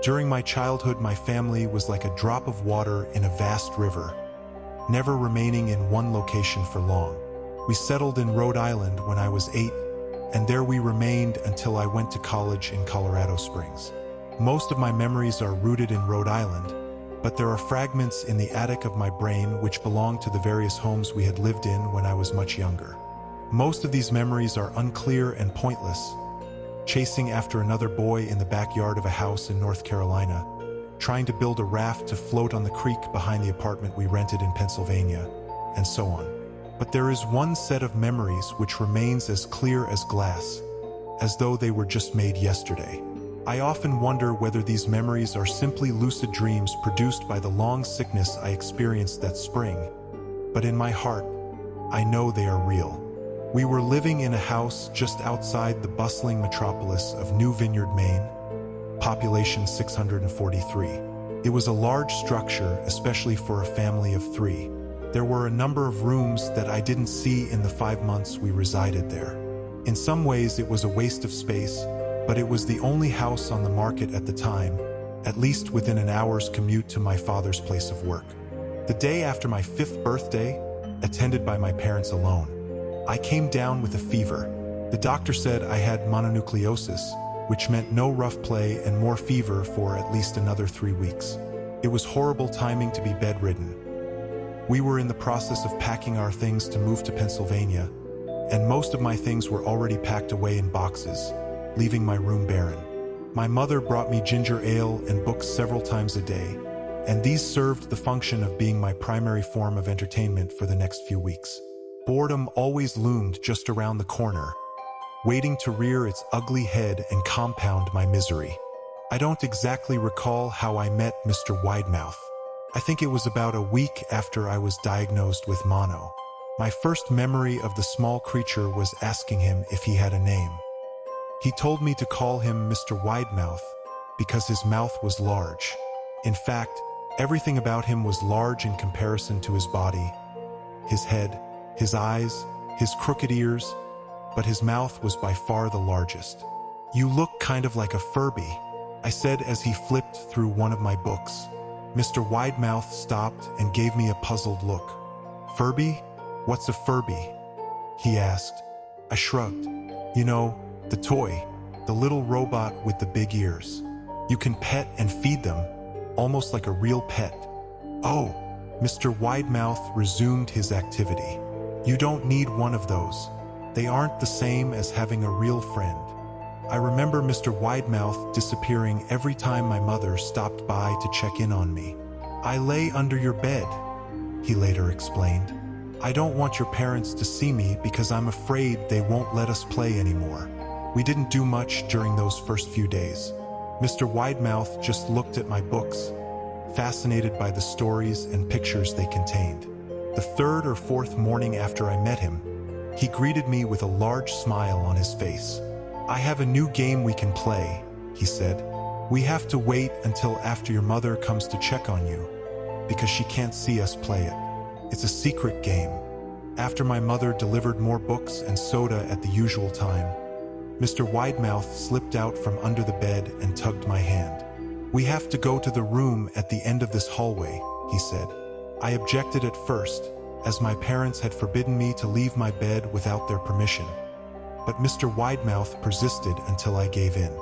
During my childhood, my family was like a drop of water in a vast river, never remaining in one location for long. We settled in Rhode Island when I was 8, and there we remained until I went to college in Colorado Springs. Most of my memories are rooted in Rhode Island, but there are fragments in the attic of my brain which belong to the various homes we had lived in when I was much younger. Most of these memories are unclear and pointless, chasing after another boy in the backyard of a house in North Carolina, trying to build a raft to float on the creek behind the apartment we rented in Pennsylvania, and so on. But there is one set of memories which remains as clear as glass, as though they were just made yesterday. I often wonder whether these memories are simply lucid dreams produced by the long sickness I experienced that spring, but in my heart, I know they are real. We were living in a house just outside the bustling metropolis of New Vineyard, Maine, population 643. It was a large structure, especially for a family of 3. There were a number of rooms that I didn't see in the 5 months we resided there. In some ways, it was a waste of space, but it was the only house on the market at the time, at least within an hour's commute to my father's place of work. The day after my 5th birthday, attended by my parents alone, I came down with a fever. The doctor said I had mononucleosis, which meant no rough play and more fever for at least another 3 weeks. It was horrible timing to be bedridden. We were in the process of packing our things to move to Pennsylvania, and most of my things were already packed away in boxes, leaving my room barren. My mother brought me ginger ale and books several times a day, and these served the function of being my primary form of entertainment for the next few weeks. Boredom always loomed just around the corner, waiting to rear its ugly head and compound my misery. I don't exactly recall how I met Mr. Widemouth. I think it was about a week after I was diagnosed with mono. My first memory of the small creature was asking him if he had a name. He told me to call him Mr. Widemouth because his mouth was large. In fact, everything about him was large in comparison to his body. His head, his eyes, his crooked ears, but his mouth was by far the largest. "You look kind of like a Furby," I said as he flipped through one of my books. Mr. Widemouth stopped and gave me a puzzled look. "Furby? What's a Furby?" he asked. I shrugged. "You know, the toy, the little robot with the big ears. You can pet and feed them, almost like a real pet." "Oh," Mr. Widemouth resumed his activity. "You don't need one of those. They aren't the same as having a real friend." I remember Mr. Widemouth disappearing every time my mother stopped by to check in on me. "I lay under your bed," he later explained. "I don't want your parents to see me because I'm afraid they won't let us play anymore." We didn't do much during those first few days. Mr. Widemouth just looked at my books, fascinated by the stories and pictures they contained. The 3rd or 4th morning after I met him, he greeted me with a large smile on his face. "I have a new game we can play," he said. "We have to wait until after your mother comes to check on you, because she can't see us play it. It's a secret game." After my mother delivered more books and soda at the usual time, Mr. Widemouth slipped out from under the bed and tugged my hand. "We have to go to the room at the end of this hallway," he said. I objected at first, as my parents had forbidden me to leave my bed without their permission. But Mr. Widemouth persisted until I gave in.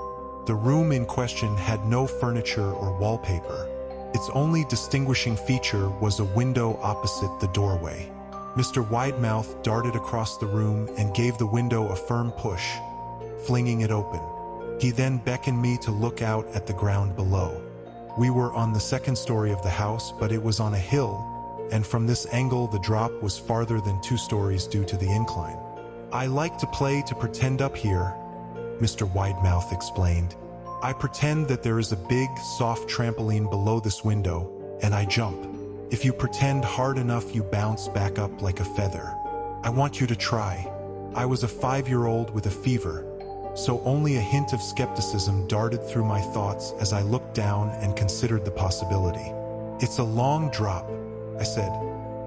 The room in question had no furniture or wallpaper. Its only distinguishing feature was a window opposite the doorway. Mr. Widemouth darted across the room and gave the window a firm push, flinging it open. He then beckoned me to look out at the ground below. We were on the 2nd story of the house, but it was on a hill, and from this angle the drop was farther than 2 stories due to the incline. "I like to play to pretend up here," Mr. Widemouth explained. "I pretend that there is a big, soft trampoline below this window, and I jump. If you pretend hard enough, you bounce back up like a feather. I want you to try." I was a 5-year-old with a fever, so only a hint of skepticism darted through my thoughts as I looked down and considered the possibility. "It's a long drop," I said,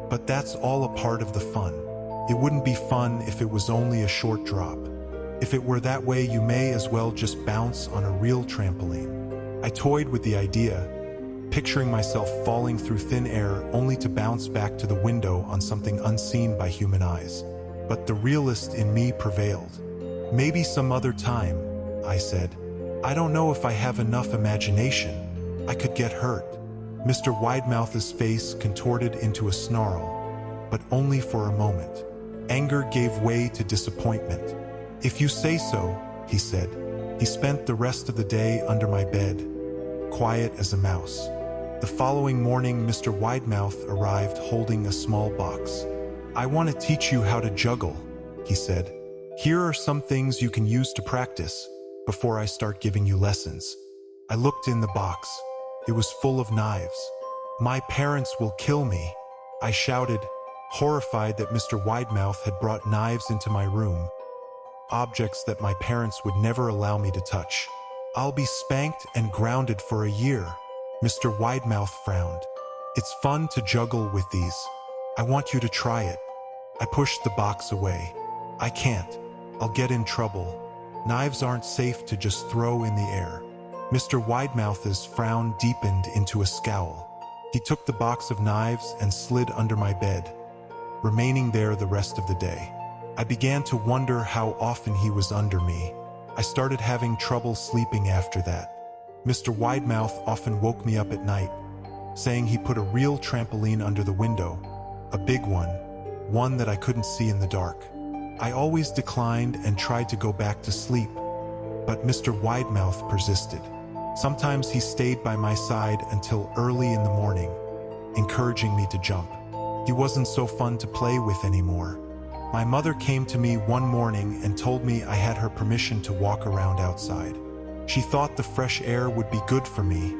"but that's all a part of the fun. It wouldn't be fun if it was only a short drop. If it were that way, you may as well just bounce on a real trampoline." I toyed with the idea, picturing myself falling through thin air only to bounce back to the window on something unseen by human eyes. But the realist in me prevailed. Maybe some other time, I said. I don't know if I have enough imagination. I could get hurt. Mr. Widemouth's face contorted into a snarl, but only for a moment. Anger gave way to disappointment. If you say so, he said. He spent the rest of the day under my bed, quiet as a mouse. The following morning, Mr. Widemouth arrived holding a small box. I want to teach you how to juggle, he said. Here are some things you can use to practice before I start giving you lessons. I looked in the box. It was full of knives. My parents will kill me, I shouted, horrified that Mr. Widemouth had brought knives into my room, objects that my parents would never allow me to touch. I'll be spanked and grounded for a year. Mr. Widemouth frowned. It's fun to juggle with these. I want you to try it. I pushed the box away. I can't. I'll get in trouble. Knives aren't safe to just throw in the air. Mr. Widemouth's frown deepened into a scowl. He took the box of knives and slid under my bed, remaining there the rest of the day. I began to wonder how often he was under me. I started having trouble sleeping after that. Mr. Widemouth often woke me up at night, saying he put a real trampoline under the window, a big one that I couldn't see in the dark. I always declined and tried to go back to sleep, but Mr. Widemouth persisted. Sometimes he stayed by my side until early in the morning, encouraging me to jump. He wasn't so fun to play with anymore. My mother came to me one morning and told me I had her permission to walk around outside. She thought the fresh air would be good for me,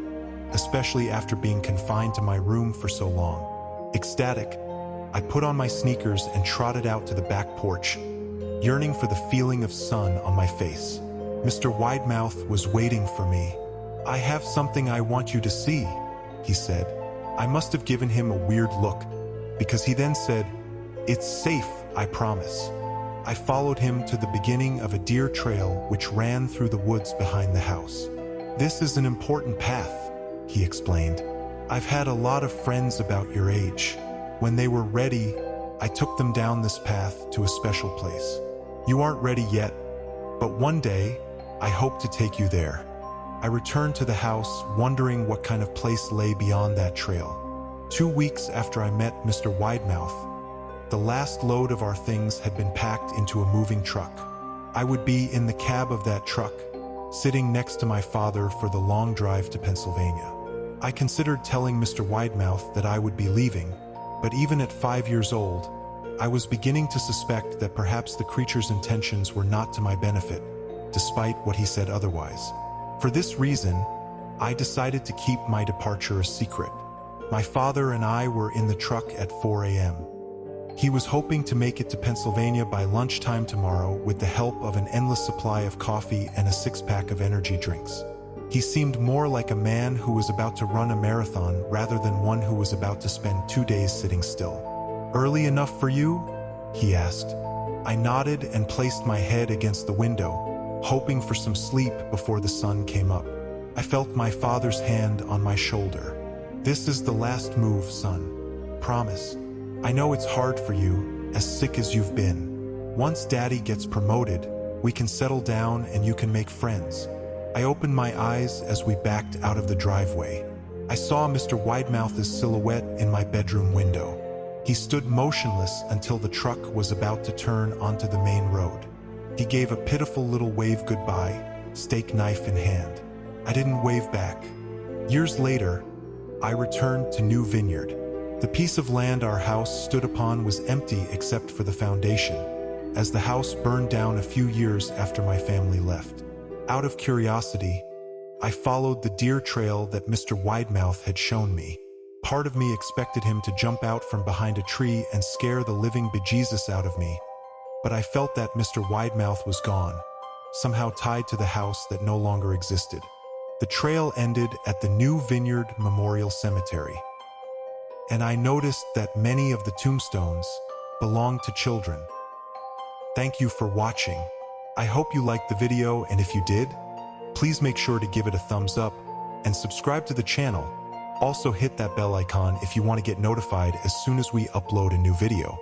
especially after being confined to my room for so long. Ecstatic, I put on my sneakers and trotted out to the back porch, yearning for the feeling of sun on my face. Mr. Widemouth was waiting for me. I have something I want you to see, he said. I must have given him a weird look, because he then said, It's safe, I promise. I followed him to the beginning of a deer trail which ran through the woods behind the house. This is an important path, he explained. I've had a lot of friends about your age. When they were ready, I took them down this path to a special place. You aren't ready yet, but one day, I hope to take you there. I returned to the house, wondering what kind of place lay beyond that trail. 2 weeks after I met Mr. Widemouth, the last load of our things had been packed into a moving truck. I would be in the cab of that truck, sitting next to my father for the long drive to Pennsylvania. I considered telling Mr. Widemouth that I would be leaving, but even at 5 years old, I was beginning to suspect that perhaps the creature's intentions were not to my benefit, despite what he said otherwise. For this reason, I decided to keep my departure a secret. My father and I were in the truck at 4 a.m. He was hoping to make it to Pennsylvania by lunchtime tomorrow with the help of an endless supply of coffee and a 6-pack of energy drinks. He seemed more like a man who was about to run a marathon rather than one who was about to spend 2 days sitting still. Early enough for you? He asked. I nodded and placed my head against the window, hoping for some sleep before the sun came up. I felt my father's hand on my shoulder. This is the last move, son. Promise. I know it's hard for you, as sick as you've been. Once Daddy gets promoted, we can settle down and you can make friends. I opened my eyes as we backed out of the driveway. I saw Mr. Widemouth's silhouette in my bedroom window. He stood motionless until the truck was about to turn onto the main road. He gave a pitiful little wave goodbye, steak knife in hand. I didn't wave back. Years later, I returned to New Vineyard. The piece of land our house stood upon was empty except for the foundation, as the house burned down a few years after my family left. Out of curiosity, I followed the deer trail that Mr. Widemouth had shown me. Part of me expected him to jump out from behind a tree and scare the living bejesus out of me, but I felt that Mr. Widemouth was gone, somehow tied to the house that no longer existed. The trail ended at the New Vineyard Memorial Cemetery, and I noticed that many of the tombstones belonged to children. Thank you for watching. I hope you liked the video, and if you did, please make sure to give it a thumbs up and subscribe to the channel. Also hit that bell icon if you want to get notified as soon as we upload a new video.